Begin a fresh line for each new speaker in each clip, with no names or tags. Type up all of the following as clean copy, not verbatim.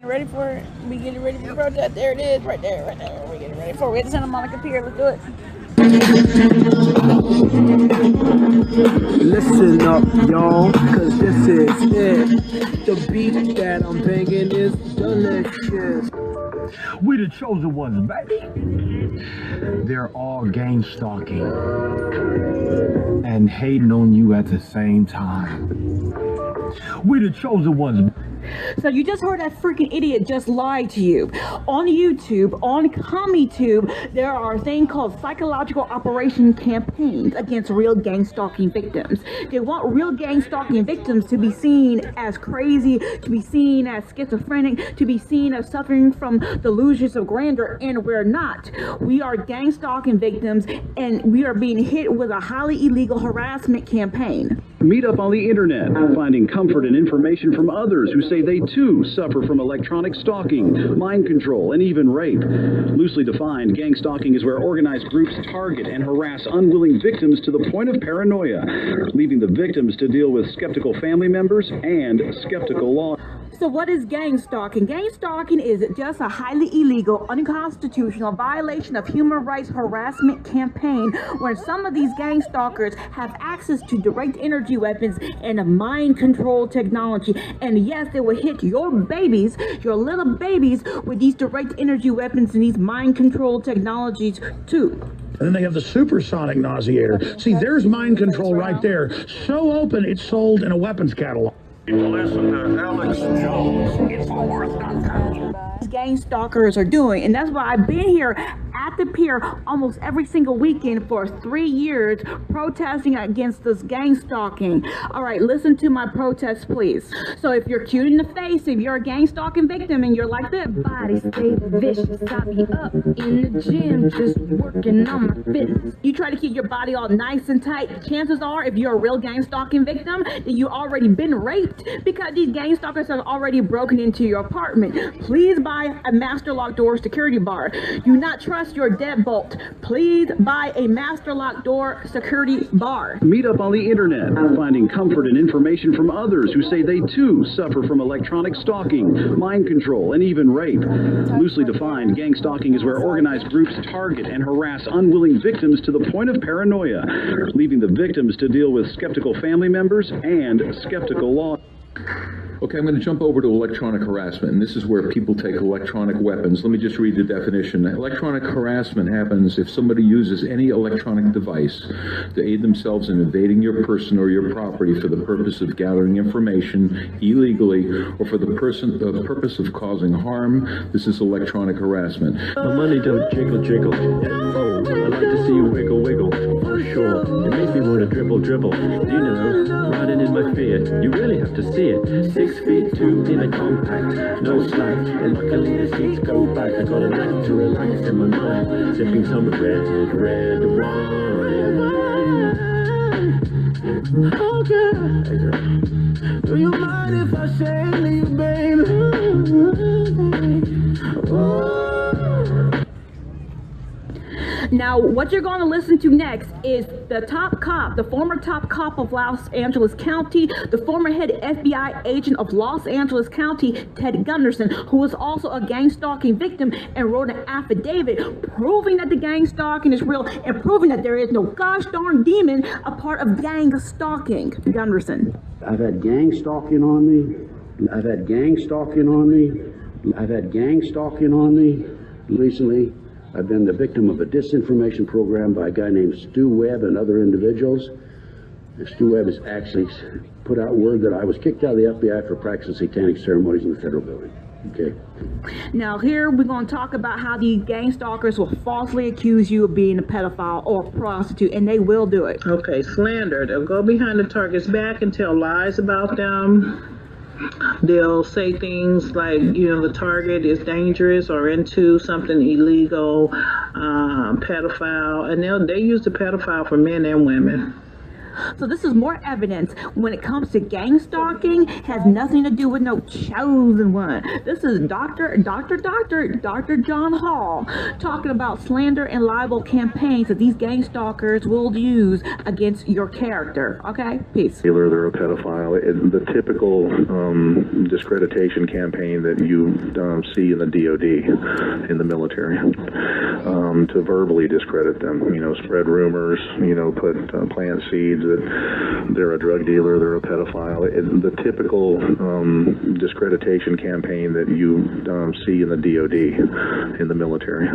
Ready for it? We getting ready for the protest. There it is, right there, right there. We getting ready for it. We're at the Santa Monica Pier. Let's do it.
Listen up, y'all, cause this is it. The beat that I'm banging is delicious.
We the chosen ones, baby. They're all gang stalking and hating on you at the same time. We the chosen ones.
So you just heard that freaking idiot just lie to you. On YouTube, on CommieTube, there are a thing called psychological operation campaigns against real gang stalking victims. They want real gang stalking victims to be seen as crazy, to be seen as schizophrenic, to be seen as suffering from delusions of grandeur, and we're not. We are gang stalking victims, and we are being hit with a highly illegal harassment campaign.
Meet up on the internet, finding comfort and information from others who say they too suffer from electronic stalking, mind control, and even rape. Loosely defined, gang stalking is where organized groups target and harass unwilling victims to the point of paranoia, leaving the victims to deal with skeptical family members and skeptical law.
So what is gang stalking? Gang stalking is just a highly illegal, unconstitutional violation of human rights harassment campaign where some of these gang stalkers have access to direct energy weapons and a mind control technology. And yes, they will hit your babies, your little babies, with these direct energy weapons and these mind control technologies too.
And then they have the supersonic nauseator. See, there's mind control right there. So open, it's sold in a weapons catalog.
Listen to Alex Jones. It's worth nothing.
Gang stalkers are doing, and that's why I've been here at the pier almost every single weekend for 3 years protesting against this gang stalking. All right, listen to my protest, please. So if you're cute in the face, if you're a gang stalking victim and you're like this, body stay vicious, got me up in the gym just working on my fitness. You try to keep your body all nice and tight. Chances are, if you're a real gang stalking victim, that you already been raped because these gang stalkers have already broken into your apartment. Please buy a master lock door security bar. Do not trust your deadbolt. Please buy a master lock door security bar.
Meet up on the internet, finding comfort and information from others who say they too suffer from electronic stalking, mind control, and even rape. Loosely defined, gang stalking is where organized groups target and harass unwilling victims to the point of paranoia, leaving the victims to deal with skeptical family members and skeptical law.
Okay, I'm going to jump over to electronic harassment, and this is where people take electronic weapons. Let me just read the definition. Electronic harassment happens if somebody uses any electronic device to aid themselves in invading your person or your property for the purpose of gathering information illegally or for the purpose of causing harm. This is electronic harassment.
My money don't jiggle, jiggle. Oh, I like to see you wiggle, wiggle. For sure, it makes me want to dribble, dribble. You know, riding in my fear. You really have to see it. 6'2" in a compact, no slack. And luckily the seats go back. I got a knack to relax in my mind, sipping some red wine. Oh girl, hey girl, do you mind if I say leave, baby? Oh.
Now, what you're going to listen to next is the top cop, the former top cop of Los Angeles County, the former head FBI agent of Los Angeles County, Ted Gunderson, who was also a gang stalking victim and wrote an affidavit proving that the gang stalking is real and proving that there is no gosh darn demon a part of gang stalking. Gunderson.
I've had gang stalking on me. I've had gang stalking on me. I've had gang stalking on me. Recently, I've been the victim of a disinformation program by a guy named Stu Webb and other individuals. Stu Webb has actually put out word that I was kicked out of the FBI for practicing satanic ceremonies in the federal building. Okay.
Now here we're going to talk about how these gang stalkers will falsely accuse you of being a pedophile or a prostitute, and they will do it.
Okay, slander. They'll go behind the target's back and tell lies about them. They'll say things like, you know, the target is dangerous or into something illegal, pedophile, and they use the pedophile for men and women.
So this is more evidence when it comes to gang stalking. Has nothing to do with no chosen one. This is Dr. John Hall talking about slander and libel campaigns that these gang stalkers will use against your character. Okay, peace.
They're a pedophile. The typical discreditation campaign that you see in the DOD, in the military, to verbally discredit them. Spread rumors. Plant seeds that they're a drug dealer, they're a pedophile. The typical discreditation campaign that you see in the DOD, in the military.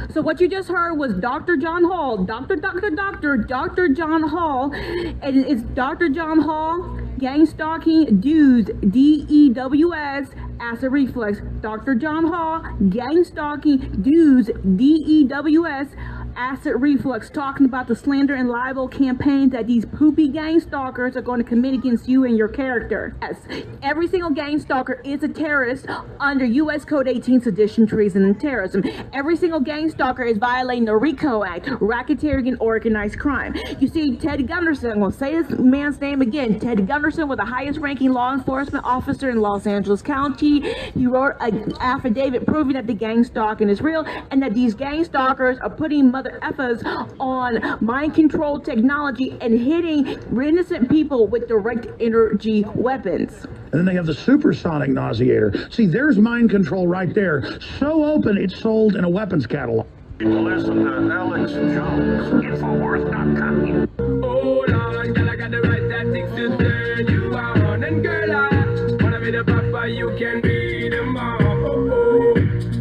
So what you just heard was Dr. John Hall, Dr. John Hall, and it's Dr. John Hall, Gang Stalking Dudes, DEWS, Acid Reflux. Dr. John Hall, Gang Stalking Dudes, DEWS, Acid Reflux, talking about the slander and libel campaigns that these poopy gang stalkers are going to commit against you and your character. Yes, every single gang stalker is a terrorist under U.S. Code 18, sedition, treason, and terrorism. Every single gang stalker is violating the RICO Act, racketeering and organized crime. You see, Ted Gunderson, I'm going to say this man's name again, Ted Gunderson was the highest ranking law enforcement officer in Los Angeles County. He wrote an affidavit proving that the gang stalking is real and that these gang stalkers are putting mother effers on mind control technology and hitting innocent people with direct energy weapons.
And then they have the supersonic nauseator. See, there's mind control right there. So open, it's sold in a weapons catalog.
Listen to Alex Jones, Infowars.com.
Hold on, girl, I got the right tactics to turn you on. And girl, I wanna be the papa, you can be the mom.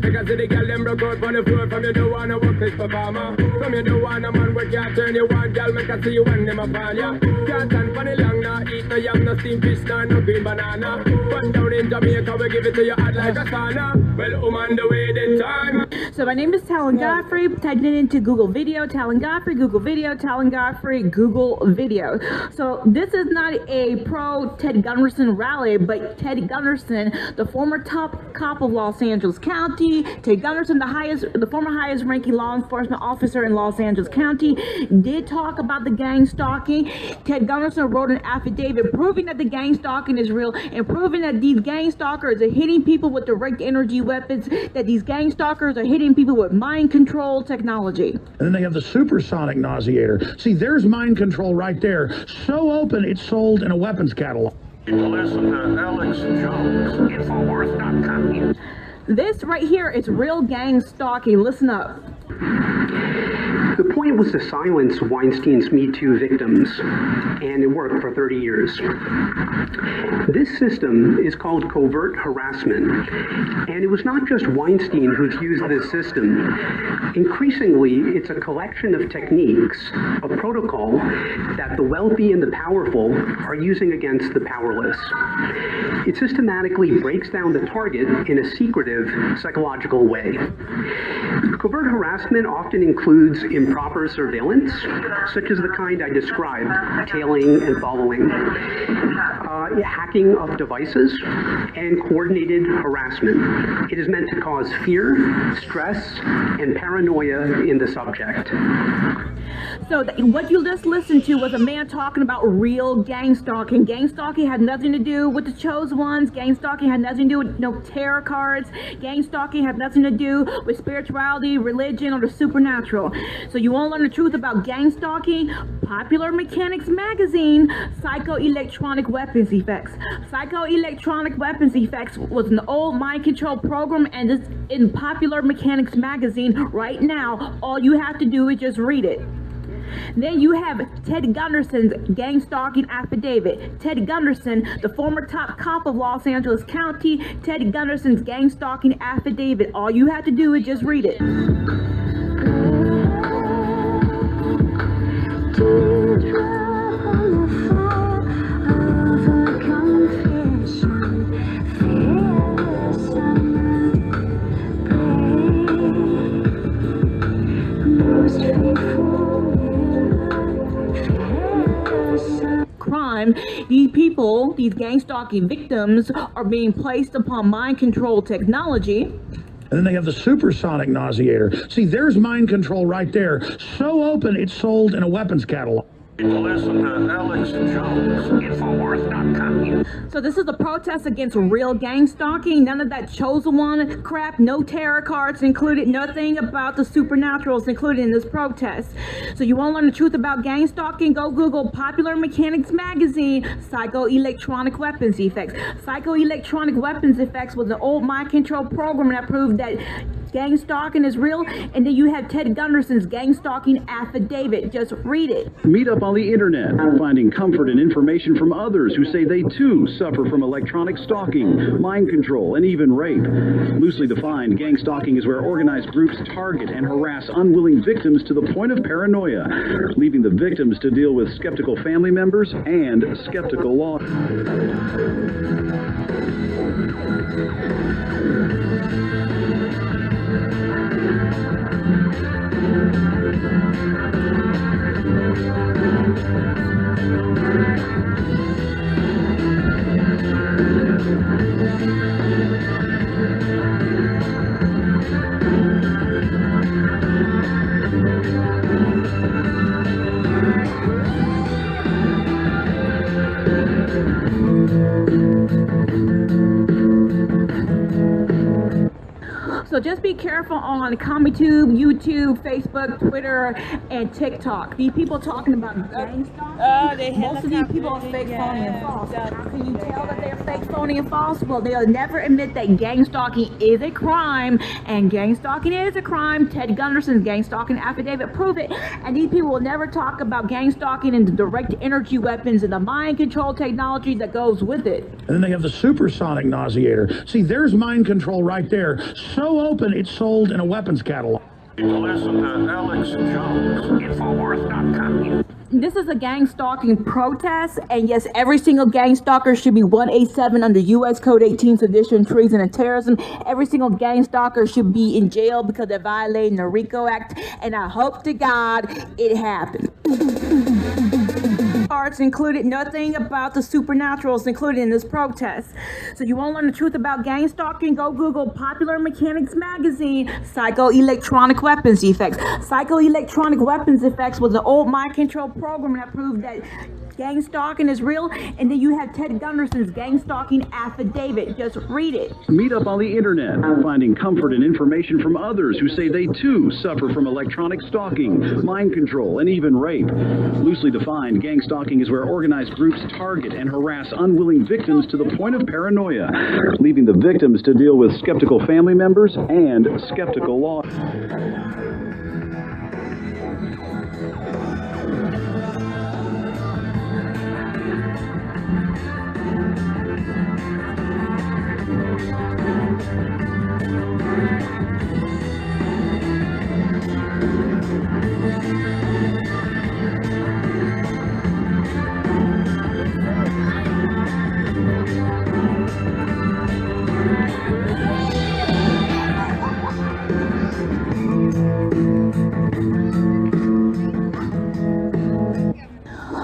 Because the girl them broke out on the floor. From you don't wanna work this performer. From you don't wanna man work, can't turn you on. Girl, make I see you when them upon ya. Can't stand for the long, nah. Eat no yam, no steamed fish, nah, no green banana. But down in Jamaica, we give it to you hot like a sauna. Well, on the way the time.
So my name is TALAN Godfrey. Type it into Google Video, TALAN Godfrey, Google Video, TALAN Godfrey, Google Video. So this is not a pro Ted Gunderson rally, but Ted Gunderson, the former top cop of Los Angeles County, Ted Gunderson, the former highest ranking law enforcement officer in Los Angeles County, did talk about the gang stalking. Ted Gunderson wrote an affidavit proving that the gang stalking is real and proving that these gang stalkers are hitting people with direct energy weapons, that these gang stalkers are hitting people with mind control technology.
And then they have the supersonic nauseator. See, there's mind control right there. So open, it's sold in a weapons catalog.
Listen to Alex Jones, Infowars.com.
This right here is real gang stalking. Listen up.
The point was to silence Weinstein's Me Too victims, and it worked for 30 years. This system is called covert harassment, and it was not just Weinstein who's used this system. Increasingly, it's a collection of techniques, a protocol that the wealthy and the powerful are using against the powerless. It systematically breaks down the target in a secretive, psychological way. Covert harassment often includes improper surveillance, such as the kind I described, tailing and following, hacking of devices, and coordinated harassment. It is meant to cause fear, stress, and paranoia in the subject.
So what you just listened to was a man talking about real gang stalking. Gang stalking had nothing to do with the chosen ones. Gang stalking had nothing to do with no tarot cards. Gang stalking had nothing to do with spirituality, religion, or the supernatural. So you want to learn the truth about gang stalking? Popular Mechanics magazine, Psychoelectronic Weapons Effects. Psychoelectronic Weapons Effects was an old mind control program, and it's in Popular Mechanics magazine right now. All you have to do is just read it. Then you have Ted Gunderson's gang stalking affidavit. Ted Gunderson, the former top cop of Los Angeles County, Ted Gunderson's gang stalking affidavit. All you have to do is just read it. Crime, these people, these gang stalking victims, are being placed upon mind control technology.
And then they have the supersonic nauseator. See, there's mind control right there. So open, it's sold in a weapons catalog.
Listen to Alex Jones, Infowars.com.
So this is a protest against real gang stalking. None of that chosen one crap. No tarot cards included. Nothing about the supernaturals included in this protest. So you want to learn the truth about gang stalking? Go Google Popular Mechanics Magazine, Psychoelectronic Weapons Effects. Psychoelectronic Weapons Effects was an old mind control program that proved that gang stalking is real. And then you have Ted Gunderson's gang stalking affidavit. Just read it.
Meet up on the internet, finding comfort and information from others who say they too suffer from electronic stalking, mind control, and even rape. Loosely defined, gang stalking is where organized groups target and harass unwilling victims to the point of paranoia, leaving the victims to deal with skeptical family members and skeptical law.
So just be careful on ComicTube, YouTube, Facebook, Twitter, and TikTok. These people talking about gang stalking. Most of these people are fake, phony, and false. How can you tell that they're fake, phony, and false? Well, they'll never admit that gang stalking is a crime, and gang stalking is a crime. Ted Gunderson's gang stalking affidavit prove it. And these people will never talk about gang stalking and the direct energy weapons and the mind control technology that goes with it.
And then they have the supersonic nauseator. See, there's mind control right there. So open, it's sold in a weapons catalog.
Listen to Alex Jones, Infowars.com.
This is a gang stalking protest, and yes, every single gang stalker should be 187 under U.S. Code 18, sedition, treason, and terrorism. Every single gang stalker should be in jail because they're violating the RICO Act, and I hope to God it happens. Parts included, nothing about the supernaturals included in this protest. So you want to learn the truth about gang stalking? Go Google Popular Mechanics Magazine, Psychoelectronic Weapons Effects. Psychoelectronic Weapons Effects was an old mind control program that proved that gang stalking is real. And then you have Ted Gunderson's gang stalking affidavit. Just read it.
Meet up on the internet, finding comfort and information from others who say they too suffer from electronic stalking, mind control, and even rape. Loosely defined, gang stalking is where organized groups target and harass unwilling victims to the point of paranoia, leaving the victims to deal with skeptical family members and skeptical law.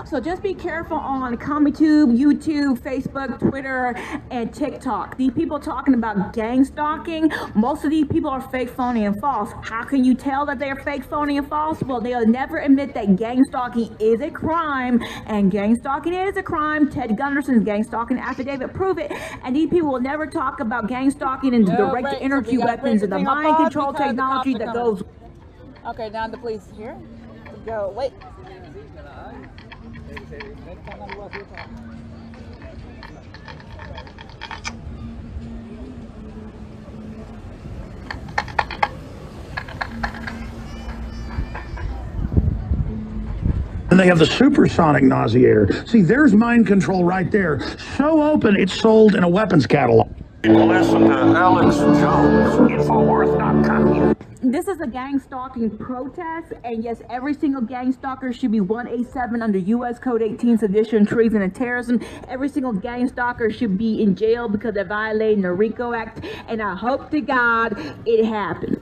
So just be careful on ComicTube, YouTube, Facebook, Twitter, and TikTok. These people talking about gang stalking. Most of these people are fake, phony, and false. How can you tell that they're fake, phony, and false? Well, they'll never admit that gang stalking is a crime, and gang stalking is a crime. Ted Gunderson's gang stalking affidavit prove it. And these people will never talk about gang stalking and direct energy weapons and the mind control technology that goes.
Okay, now the police here. Go, wait.
And they have the supersonic nauseator. See, there's mind control right there. So open, it's sold in a weapons catalog.
Listen to Alex Jones, Infowars.com.
This is a gang stalking protest, and yes, every single gang stalker should be 187 under U.S. Code 18, sedition, treason, and terrorism. Every single gang stalker should be in jail because they're violating the RICO Act, and I hope to God it happens.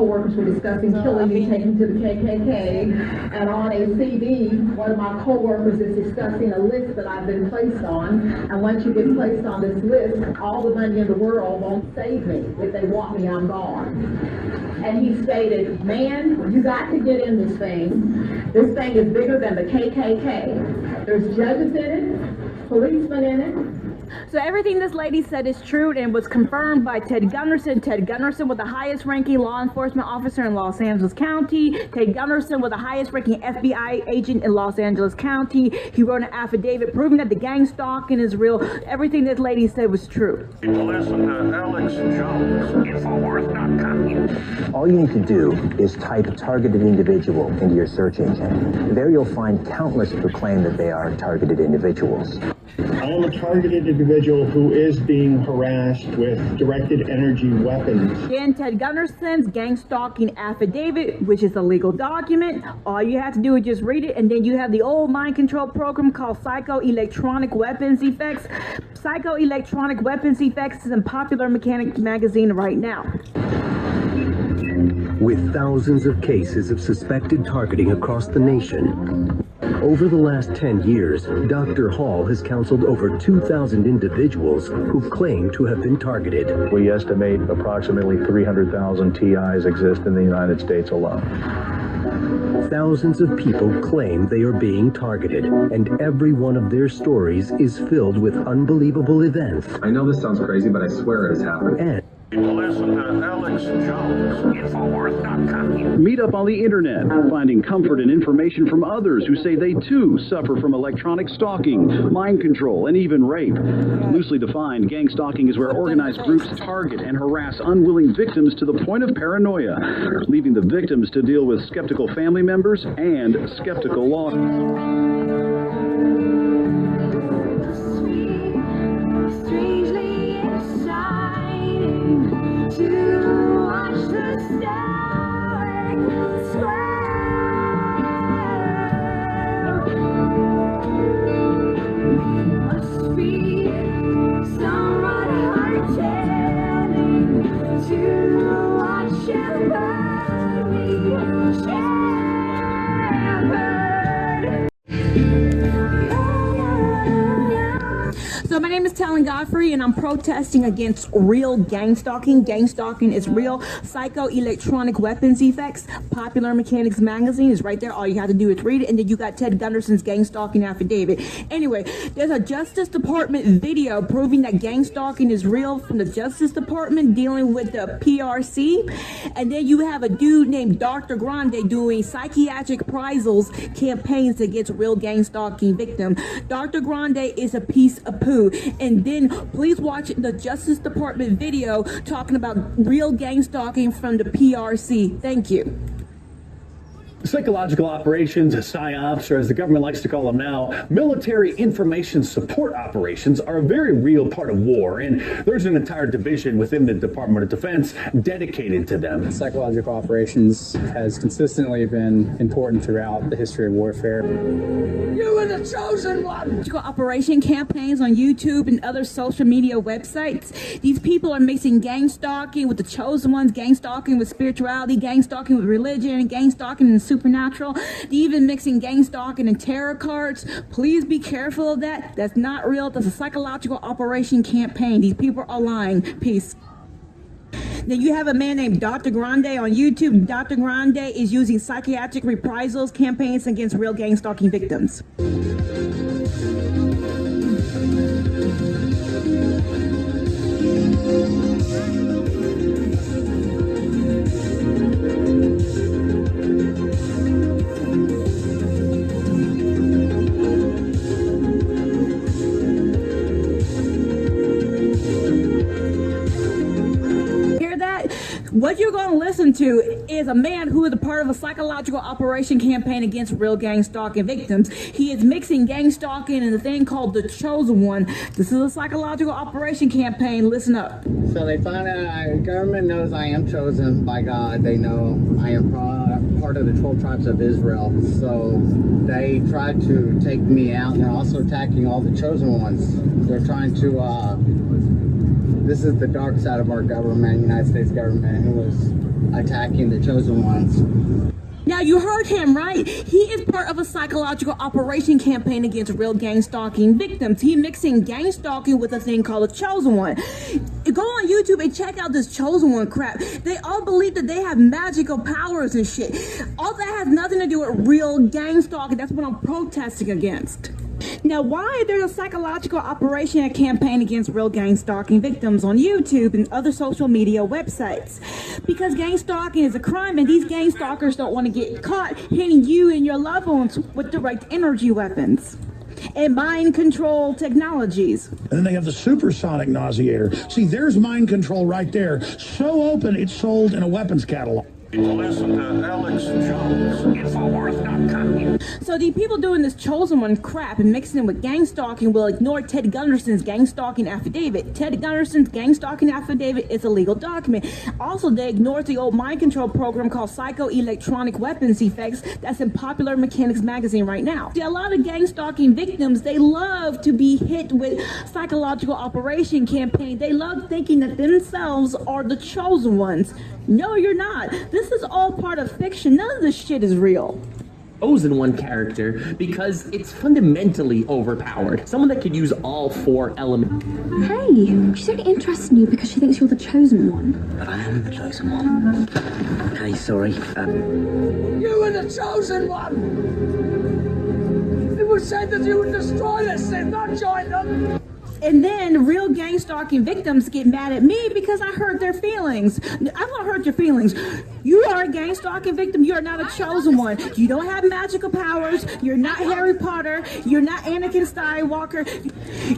coworkers were discussing killing me, taking to the KKK, and on a CD, one of my coworkers is discussing a list that I've been placed on, and once you get placed on this list, all the money in the world won't save me. If they want me, I'm gone. And he stated, man, you got to get in this thing. This thing is bigger than the KKK. There's judges in it, policemen in it.
So everything this lady said is true and was confirmed by Ted Gunderson. Ted Gunderson was the highest ranking law enforcement officer in Los Angeles County. Ted Gunderson was the highest ranking FBI agent in Los Angeles County. He wrote an affidavit proving that the gang stalking is real. Everything this lady said was true.
Listen to Alex Jones, Infowars.com.
All you need to do is type targeted individual into your search engine. There you'll find countless who claim that they are targeted individuals.
I am a targeted individual who is being harassed with directed energy weapons.
Again, Ted Gunderson's gang stalking affidavit, which is a legal document. All you have to do is just read it, and then you have the old mind control program called Psychoelectronic Weapons Effects. Psychoelectronic Weapons Effects is in Popular Mechanics magazine right now.
With thousands of cases of suspected targeting across the nation, over the last 10 years, Dr. Hall has counseled over 2,000 individuals who claim to have been targeted.
We estimate approximately 300,000 TIs exist in the United States alone.
Thousands of people claim they are being targeted, and every one of their stories is filled with unbelievable events.
I know this sounds crazy, but I swear it has happened.
And
listen to Alex Jones, Infowars.com.
Meet up on the internet, finding comfort and information from others who say they too suffer from electronic stalking, mind control, and even rape. Loosely defined, gang stalking is where organized groups target and harass unwilling victims to the point of paranoia, leaving the victims to deal with skeptical family members and skeptical law.
So my name is TALAN Godfrey, and I'm protesting against real gang stalking. Gang stalking is real. Psychoelectronic Weapons Effects. Popular Mechanics magazine is right there. All you have to do is read it, and then you got Ted Gunderson's gang stalking affidavit. Anyway, there's a Justice Department video proving that gang stalking is real from the Justice Department dealing with the PRC, and then you have a dude named Dr. Grande doing psychiatric appraisals campaigns against real gang stalking victims. Dr. Grande is a piece of poo. And then please watch the Justice Department video talking about real gang stalking from the PRC. Thank you.
Psychological operations, Psyops, or as the government likes to call them now, military information support operations, are a very real part of war, and there's an entire division within the Department of Defense dedicated to them.
Psychological operations has consistently been important throughout the history of warfare.
You are the chosen one! Operation campaigns on YouTube and other social media websites. These people are mixing gang stalking with the chosen ones, gang stalking with spirituality, gang stalking with religion, gang stalking and supernatural, even mixing gang stalking and tarot cards. Please be careful of that. That's not real. That's a psychological operation campaign. These people are lying. Peace. Then you have a man named Dr. Grande on YouTube. Dr. Grande is using psychiatric reprisals campaigns against real gang stalking victims. What you're going to listen to is a man who is a part of a psychological operation campaign against real gang stalking victims. He is mixing gang stalking and a thing called the chosen one. This is a psychological operation campaign. Listen up.
So they find out the government knows I am chosen by God. They know I am part of the 12 tribes of Israel. So they tried to take me out, and they're also attacking all the chosen ones. They're trying to this is the dark side of our government, United States government, who was attacking the chosen ones.
Now you heard him, right? He is part of a psychological operation campaign against real gang stalking victims. He mixing gang stalking with a thing called a chosen one. Go on YouTube and check out this chosen one crap. They all believe that they have magical powers and shit. All that has nothing to do with real gang stalking. That's what I'm protesting against. Now, why there's a psychological operation and campaign against real gang stalking victims on YouTube and other social media websites? Because gang stalking is a crime, and these gang stalkers don't want to get caught hitting you and your loved ones with direct energy weapons and mind control technologies.
And then they have the supersonic nauseator. See, there's mind control right there. So open, it's sold in a weapons catalog.
Listen to Alex Jones, Infowars.com.
So the people doing this chosen one crap and mixing it with gang stalking will ignore Ted Gunderson's gang stalking affidavit. Ted Gunderson's gang stalking affidavit is a legal document. Also, they ignored the old mind control program called Psychoelectronic Weapons Effects that's in Popular Mechanics magazine right now. See, a lot of gang stalking victims, they love to be hit with psychological operation campaign. They love thinking that themselves are the chosen ones. No, you're not. This is all part of fiction. None of this shit is real.
Chosen one character because it's fundamentally overpowered. Someone that could use all four elements.
Hey, she's only interested in you because she thinks you're the chosen one.
But I am the chosen one. Hey, sorry.
You were the chosen one! It was said that you would destroy this thing, not join them!
And then real gang stalking victims get mad at me because I hurt their feelings. I won't hurt your feelings. You are a gang stalking victim. You are not a chosen one. You don't have magical powers. You're not Harry Potter. You're not Anakin Skywalker.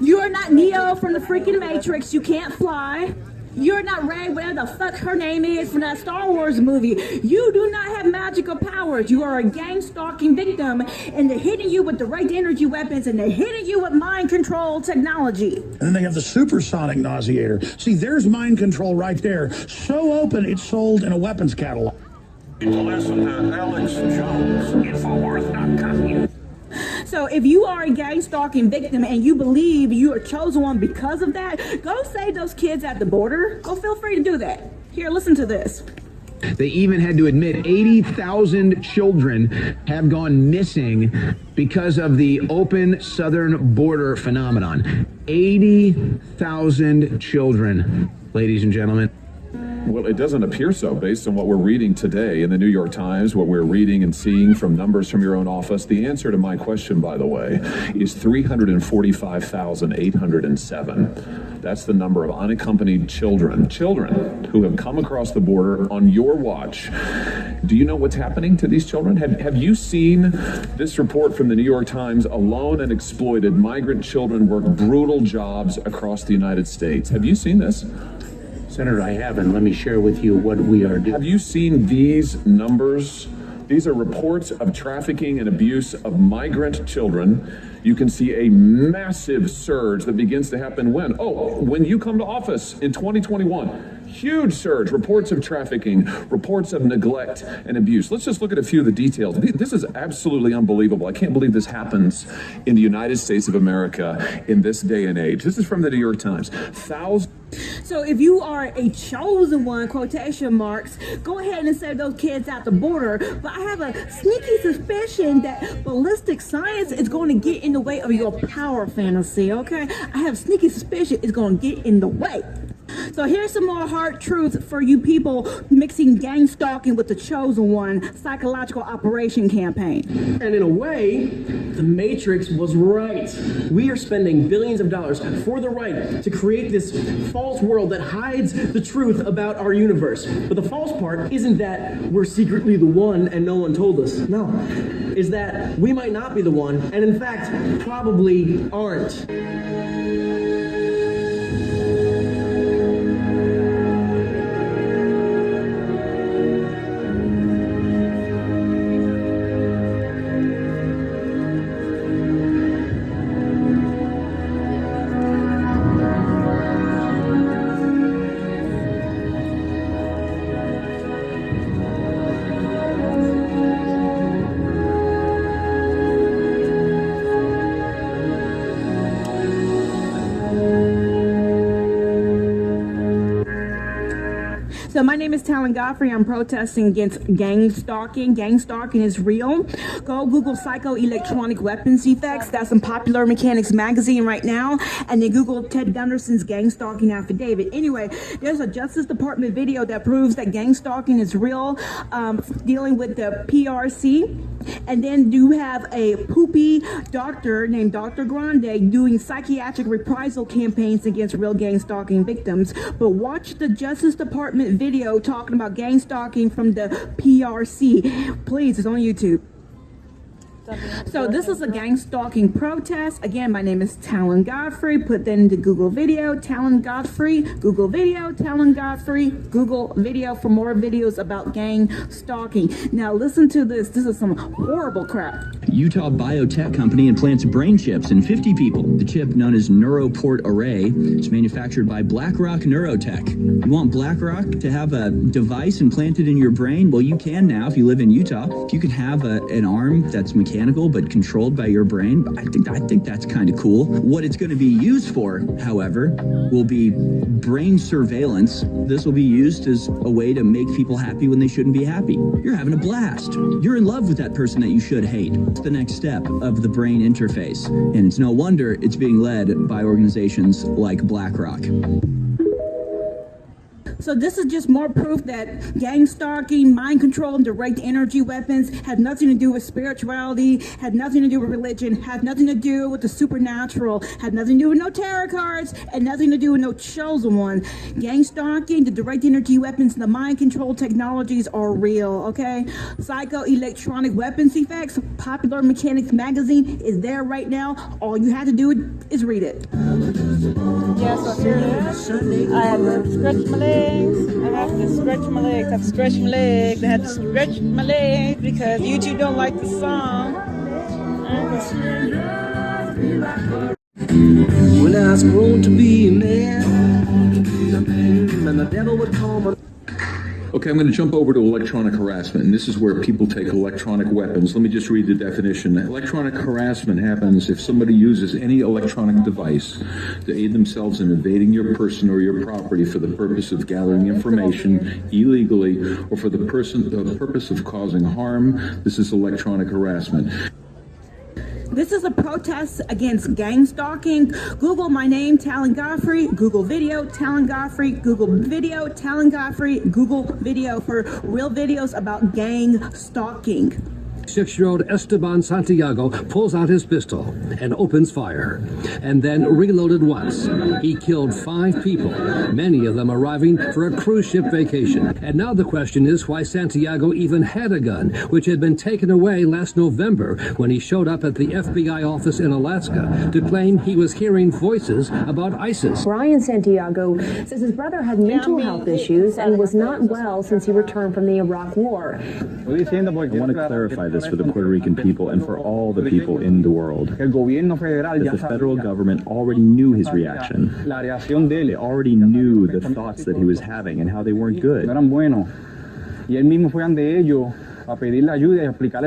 You are not Neo from the freaking Matrix. You can't fly. You're not Rey, whatever the fuck her name is from that Star Wars movie. You do not have magical powers. You are a gang stalking victim, and they're hitting you with direct energy weapons, and they're hitting you with mind control technology.
And then they have the supersonic nauseator. See, there's mind control right there. So open, it's sold in a weapons catalog.
Listen to Alex Jones, Infowars.com.
So if you are a gang stalking victim and you believe you are chosen one because of that, go save those kids at the border. Go feel free to do that. Here, listen to this.
They even had to admit 80,000 children have gone missing because of the open southern border phenomenon. 80,000 children, ladies and gentlemen.
Well, it doesn't appear so based on what we're reading today in the New York Times, what we're reading and seeing from numbers from your own office. The answer to my question, by the way, is 345,807. That's the number of unaccompanied children who have come across the border on your watch. Do you know what's happening to these children? Have you seen this report from the New York Times? Alone and exploited migrant children work brutal jobs across the United States. Have you seen this?
Senator, I have, and let me share with you what we are doing.
Have you seen these numbers? These are reports of trafficking and abuse of migrant children. You can see a massive surge that begins to happen when? Oh, when you come to office in 2021. Huge surge, reports of trafficking, reports of neglect and abuse. Let's just look at a few of the details. This is absolutely unbelievable. I can't believe this happens in the United States of America in this day and age. This is from the New York Times.
So if you are a chosen one, quotation marks, go ahead and save those kids at the border. But I have a sneaky suspicion that ballistic science is going to get in the way of your power fantasy, okay? I have a sneaky suspicion it's going to get in the way. So here's some more hard truths for you people mixing gang stalking with the chosen one psychological operation campaign.
And in a way, the Matrix was right. We are spending billions of dollars for the right to create this false world that hides the truth about our universe. But the false part isn't that we're secretly the one and no one told us. No, is that we might not be the one, and in fact, probably aren't.
my name is TALAN Godfrey. I'm protesting against gang stalking. Gang stalking is real. Go Google psycho-electronic weapons effects. That's in Popular Mechanics magazine right now. And then Google Ted Gunderson's gang stalking affidavit. Anyway, there's a Justice Department video that proves that gang stalking is real, dealing with the PRC. And then you have a poopy doctor named Dr. Grande doing psychiatric reprisal campaigns against real gang stalking victims. But watch the Justice Department video talking about gang stalking from the PRC. Please, it's on YouTube. So this is a gang stalking protest. Again, my name is TALAN Godfrey. Put that into Google video, TALAN Godfrey, Google video, TALAN Godfrey, Google video for more videos about gang stalking. Now listen to this. This is some horrible crap.
Utah biotech company implants brain chips in 50 people. The chip, known as Neuroport Array, is manufactured by BlackRock Neurotech. You want BlackRock to have a device implanted in your brain? Well, you can now if you live in Utah. If you could have an arm that's mechanical but controlled by your brain, I think that's kind of cool. What it's going to be used for, however, will be brain surveillance. This will be used as a way to make people happy when they shouldn't be happy. You're having a blast. You're in love with that person that you should hate. It's the next step of the brain interface, and it's no wonder it's being led by organizations like BlackRock.
So this is just more proof that gang stalking, mind control, and direct energy weapons had nothing to do with spirituality, had nothing to do with religion, had nothing to do with the supernatural, had nothing to do with no tarot cards, and nothing to do with no chosen one. Gang stalking, the direct energy weapons, and the mind control technologies are real, okay? Psycho-electronic weapons effects, Popular Mechanics magazine is there right now. All you have to do is read it.
Yes, so here it is. I had to stretch my legs. I have to stretch my legs. I have to stretch my legs. I have to stretch my legs because YouTube don't like the song.
When I was grown to be a man, and the devil would call my...
Okay, I'm going to jump over to electronic harassment, and this is where people take electronic weapons. Let me just read the definition. Electronic harassment happens if somebody uses any electronic device to aid themselves in invading your person or your property for the purpose of gathering information illegally or for the purpose of causing harm. This is electronic harassment.
This is a protest against gang stalking. Google my name, TALAN Godfrey. Google video, TALAN Godfrey. Google video, TALAN Godfrey. Google video for real videos about gang stalking.
6-year-old Esteban Santiago pulls out his pistol and opens fire, and then reloaded once. He killed 5 people, many of them arriving for a cruise ship vacation. And now the question is why Santiago even had a gun, which had been taken away last November when he showed up at the FBI office in Alaska to claim he was hearing voices about ISIS.
Brian Santiago says his brother had mental health issues and was not well since he returned from the Iraq War.
I want to clarify this for the Puerto Rican people and for all the people in the world, that the federal government already knew his reaction. They already knew the thoughts that he was having and how they weren't good.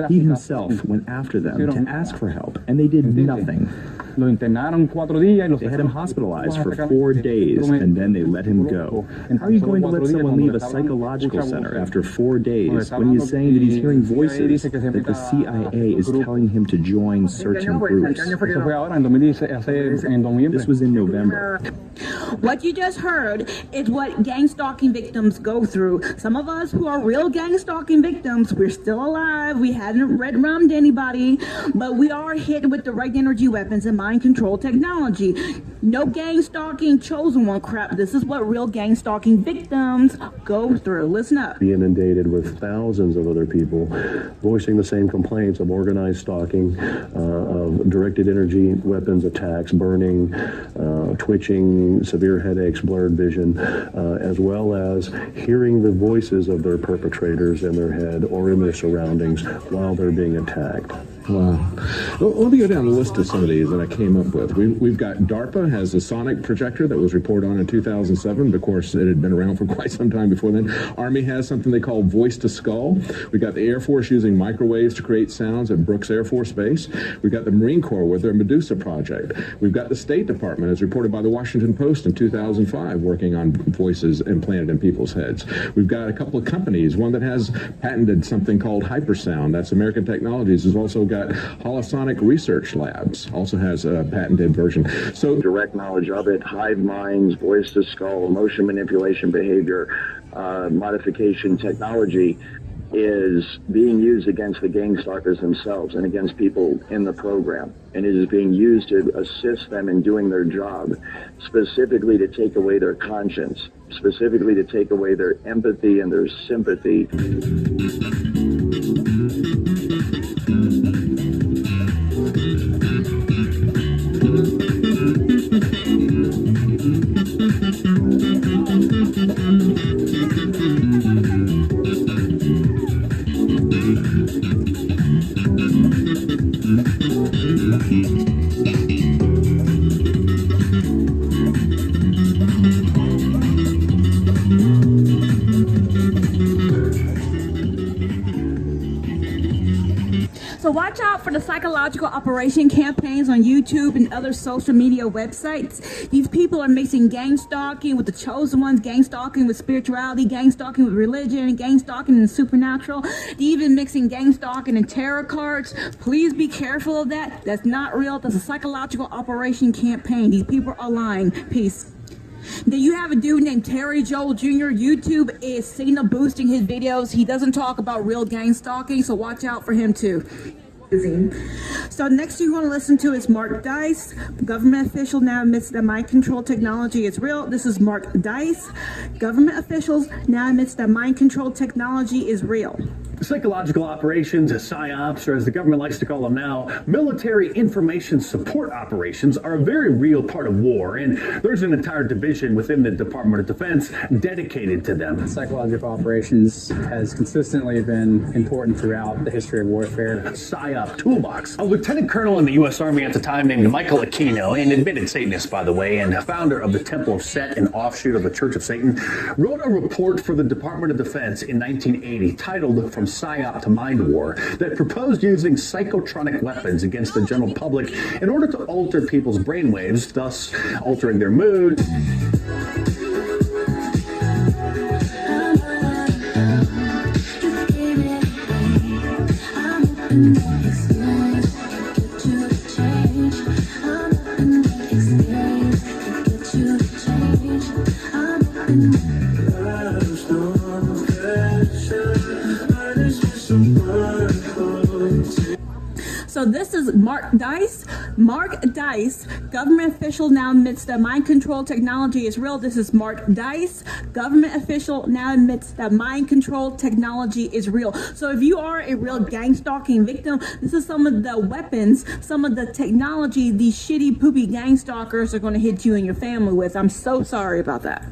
He himself went after them to ask for help, and they did nothing. They had him hospitalized for 4 days, and then they let him go. How are you going to let someone leave a psychological center after 4 days when he's saying that he's hearing voices that the CIA is telling him to join certain groups? This was in November.
What you just heard is what gang stalking victims go through. Some of us who are real gang stalking victims, we're still alive. We haven't red-rummed anybody, but we are hit with direct energy weapons and mind control technology. No gang stalking, chosen one crap. This is what real gang stalking victims go through. Listen up.
Be inundated with thousands of other people voicing the same complaints of organized stalking, of directed energy weapons attacks, burning, twitching, severe headaches, blurred vision, as well as hearing the voices of their perpetrators in their head or in their surroundings while they're being attacked.
Wow. Well, let me go down the list of some of these that I came up with. We've got DARPA,
DARPA has a sonic projector that was reported on in 2007. Of course, it had been around for quite some time before then. Army has something they call voice to skull. We got the Air Force using microwaves to create sounds at Brooks Air Force Base. We've got the Marine Corps with their Medusa project. We've got the State Department, as reported by the Washington Post in 2005, working on voices implanted in people's heads. We've got a couple of companies, one that has patented something called hypersound. That's American Technologies. Has also got Holosonic Research Labs, also has a patented version. So
direct knowledge of it, hive minds, voice to skull, emotion manipulation behavior, modification technology is being used against the gang stalkers themselves and against people in the program. And it is being used to assist them in doing their job, specifically to take away their conscience, specifically to take away their empathy and their sympathy.
So watch out for the psychological operation campaigns on YouTube and other social media websites. These people are mixing gang stalking with the chosen ones, gang stalking with spirituality, gang stalking with religion, gang stalking and supernatural, even mixing gang stalking and tarot cards. Please be careful of that. That's not real. That's a psychological operation campaign. These people are lying. Peace. Then you have a dude named Terry Joel Jr. YouTube is signal boosting his videos. He doesn't talk about real gang stalking, so watch out for him too. So next you want to listen to is Mark Dice. Government official now admits that mind control technology is real. This is Mark Dice. Government officials now admits that mind control technology is real.
Psychological operations, Psyops, or as the government likes to call them now, military information support operations are a very real part of war, and there's an entire division within the Department of Defense dedicated to them.
Psychological operations has consistently been important throughout the history of warfare.
Psyop toolbox. A lieutenant colonel in the U.S. Army at the time named Michael Aquino, an admitted Satanist, by the way, and founder of the Temple of Set, an offshoot of the Church of Satan, wrote a report for the Department of Defense in 1980 titled From Psyop to Mind War that proposed using psychotronic weapons against the general public in order to alter people's brainwaves, thus altering their mood.
So this is Mark Dice. Mark Dice, government official now admits that mind control technology is real. This is Mark Dice, government official now admits that mind control technology is real. So if you are a real gang stalking victim, this is some of the weapons, some of the technology these shitty poopy gang stalkers are going to hit you and your family with. I'm so sorry about that.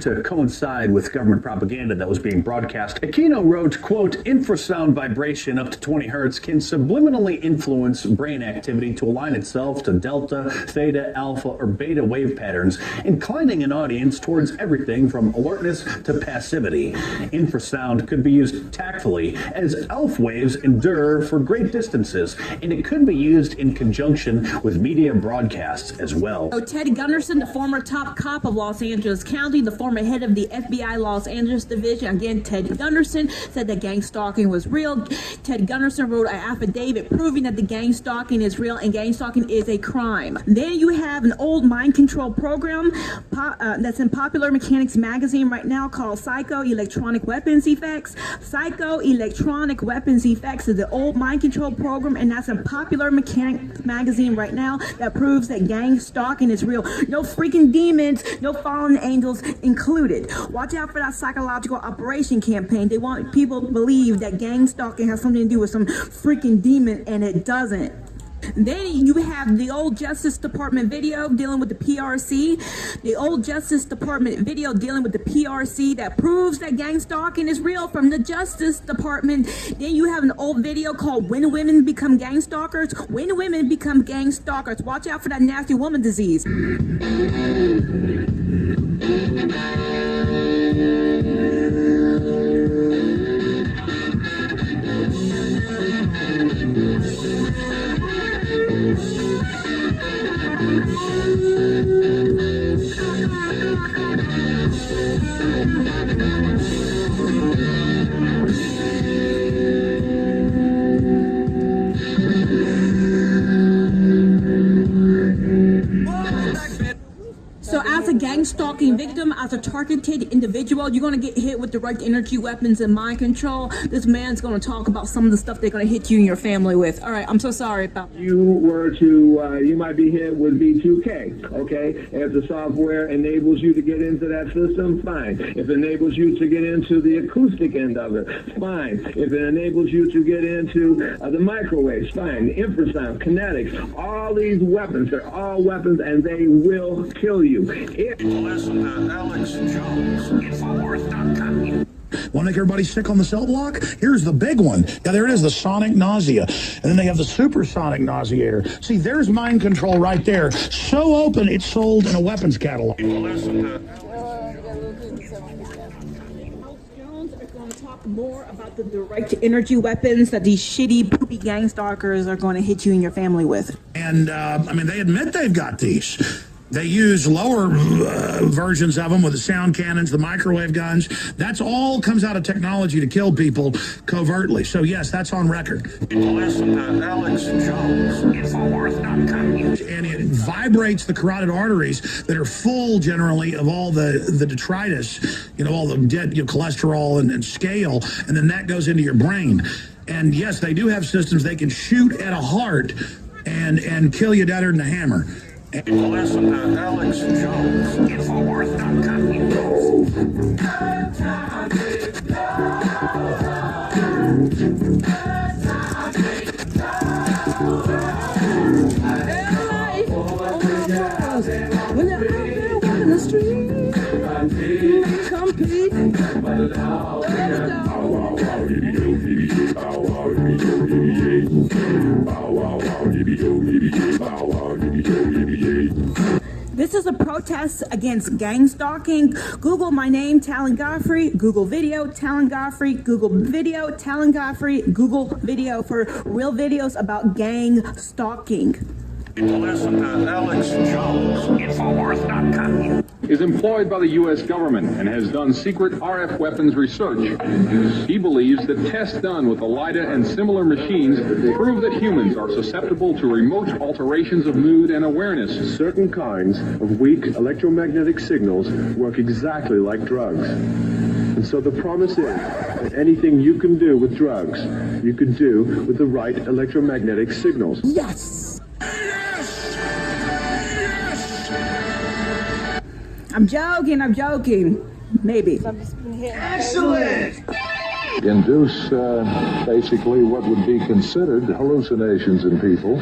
To coincide with government propaganda that was being broadcast, Aquino wrote, quote, infrasound vibration up to 20 hertz can subliminally influence brain activity to align itself to delta, theta, alpha, or beta wave patterns, inclining an audience towards everything from alertness to passivity. Infrasound could be used tactfully as ELF waves endure for great distances, and it could be used in conjunction with media broadcasts as well.
So Ted Gunderson, the former top cop of Los Angeles County, the former head of the FBI Los Angeles division, again, Ted Gunderson, said that gang stalking was real. Ted Gunderson wrote an affidavit proving that the gang stalking is real and gang stalking is a crime. Then you have an old mind control program that's in Popular Mechanics magazine right now called Psycho Electronic Weapons Effects. Psycho Electronic Weapons Effects is the old mind control program, and that's in Popular Mechanics magazine right now that proves that gang stalking is real. No freaking demons, no fallen angels included. Watch out for that psychological operation campaign. They want people to believe that gang stalking has something to do with some freaking demon, and it doesn't. Then you have the old Justice Department video dealing with the PRC. The old Justice Department video dealing with the PRC that proves that gang stalking is real from the Justice Department. Then you have an old video called When Women Become Gang Stalkers. When Women Become Gang Stalkers. Watch out for that nasty woman disease. So as a gang stalking victim, as a targeted individual, you're going to get hit with direct energy weapons and mind control. This man's going to talk about some of the stuff they're going to hit you and your family with. All right, I'm so sorry about that.
You were to, you might be hit with B2K, okay? If the software enables you to get into that system, fine. If it enables you to get into the acoustic end of it, fine. If it enables you to get into the microwaves, fine. The infrasound, kinetics, all these weapons, they're all weapons and they will kill you.
Listen to Alex Jones, Infowars.com. Want to make everybody sick on the cell block? Here's the big one. Yeah, there it is, the sonic nausea. And then they have the supersonic nauseator. See, there's mind control right there. So open, it's sold in a weapons catalog. Listen to
more about the direct energy weapons that these shitty, poopy gang stalkers are going to hit you and your family with.
And, I mean, they admit they've got these. They use lower versions of them with the sound cannons, the microwave guns. That's all comes out of technology to kill people covertly. So, yes, that's on record. Listen to Alex Jones, Infowars.com. And it vibrates the carotid arteries that are full, generally, of all the detritus, you know, all the dead cholesterol and scale, and then that goes into your brain. And, yes, they do have systems they can shoot at a heart and kill you deader than a hammer. Listen to Alex Jones, Infowars.com.
When you're out there walking the street, you compete. This is a protest against gang stalking. Google my name, TALAN Godfrey. Google video, TALAN Godfrey. Google video, TALAN Godfrey. Google video for real videos about gang stalking.
Listen to Alex Jones, Infowars.com.
Is employed by the U.S. government and has done secret RF weapons research. He believes that tests done with the LIDA and similar machines prove that humans are susceptible to remote alterations of mood and awareness.
Certain kinds of weak electromagnetic signals work exactly like drugs. And so the promise is that anything you can do with drugs, you can do with the right electromagnetic signals.
Yes! I'm joking. Maybe.
Excellent! Induce basically what would be considered hallucinations in people,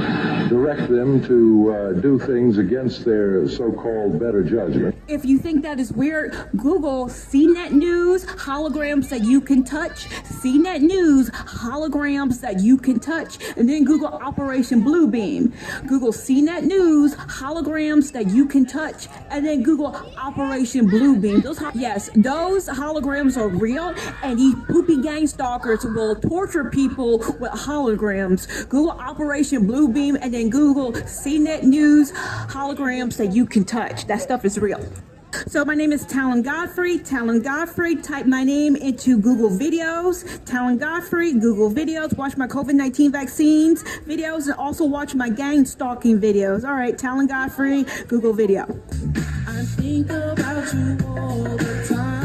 direct them to do things against their so-called better judgment.
If you think that is weird, Google CNET News, holograms that you can touch, CNET News, holograms that you can touch, and then Google Operation Bluebeam. Google CNET News, holograms that you can touch, and then Google Operation Bluebeam. Those holograms are real, and these poopy gang stalkers will torture people with holograms. Google Operation Bluebeam, and then Google CNET News, holograms that you can touch. That stuff is real. So my name is TALAN Godfrey. TALAN Godfrey. Type my name into Google videos. TALAN Godfrey. Google videos. Watch my COVID-19 vaccines videos, and also watch my gang stalking videos. All right, TALAN Godfrey. Google video. I think about you all the time.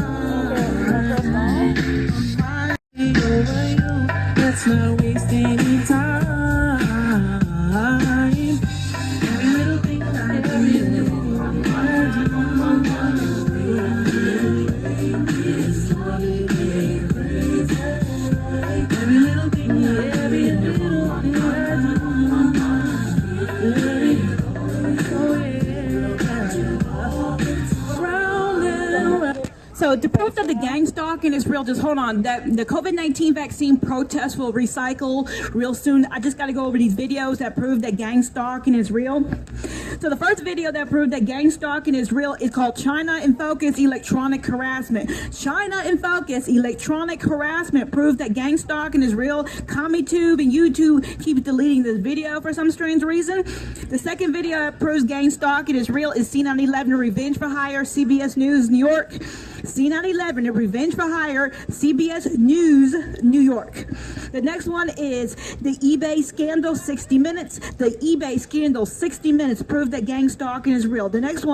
Let's not waste any time. Every little thing that every little thing, every little So to prove that the gang stalking is real, just hold on. That the COVID-19 vaccine protests will recycle real soon. I just got to go over these videos that prove that gang stalking is real. So the first video that proved that gang stalking is real is called China in Focus Electronic Harassment. China in Focus Electronic Harassment proved that gang stalking is real. CommonTube and YouTube keep deleting this video for some strange reason. The second video that proves gang stalking is real is C911 Revenge for Hire, CBS News, New York. C911 Revenge for Hire, CBS News, New York. The next one is the eBay scandal, 60 Minutes. The eBay scandal, 60 Minutes, proved that gang stalking is real. The next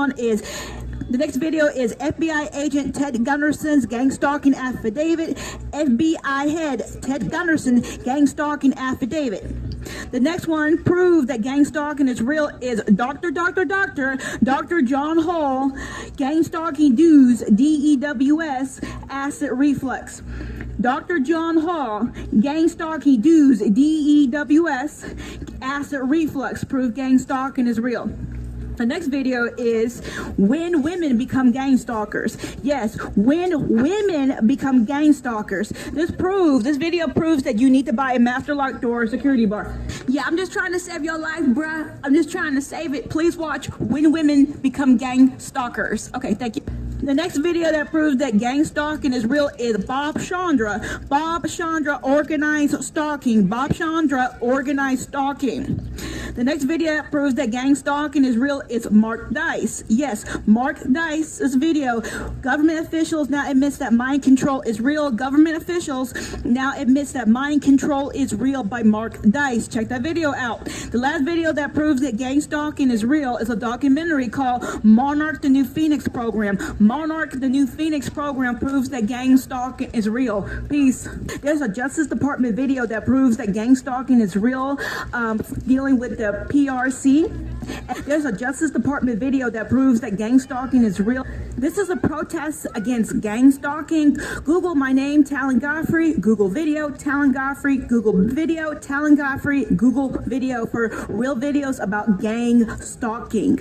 video is FBI agent Ted Gunderson's gang stalking affidavit. FBI head Ted Gunderson gang stalking affidavit. The next one proved that gang stalking is real is Dr. John Hall gang stalking dues DEWS acid reflux. Dr. John Hall gang stalking dues DEWS acid reflux proved gang stalking is real. The next video is when women become gang stalkers. Yes, when women become gang stalkers. This video proves that you need to buy a master lock door security bar. Yeah, I'm just trying to save your life, bruh. I'm just trying to save it. Please watch when women become gang stalkers. Okay, thank you. The next video that proves that gang stalking is real is Bob Chandra. Bob Chandra organized stalking. Bob Chandra organized stalking. The next video that proves that gang stalking is real is Mark Dice. Yes, Mark Dice's video. Government officials now admits that mind control is real. Government officials now admits that mind control is real by Mark Dice. Check that video out. The last video that proves that gang stalking is real is a documentary called Monarch the New Phoenix Program. Monarch the New Phoenix Program proves that gang stalking is real. Peace. There's a Justice Department video that proves that gang stalking is real, dealing with the PRC. There's a Justice Department video that proves that gang stalking is real. This is a protest against gang stalking. Google my name, TALAN Godfrey. Google video, TALAN Godfrey. Google video, TALAN Godfrey. Google video for real videos about gang stalking.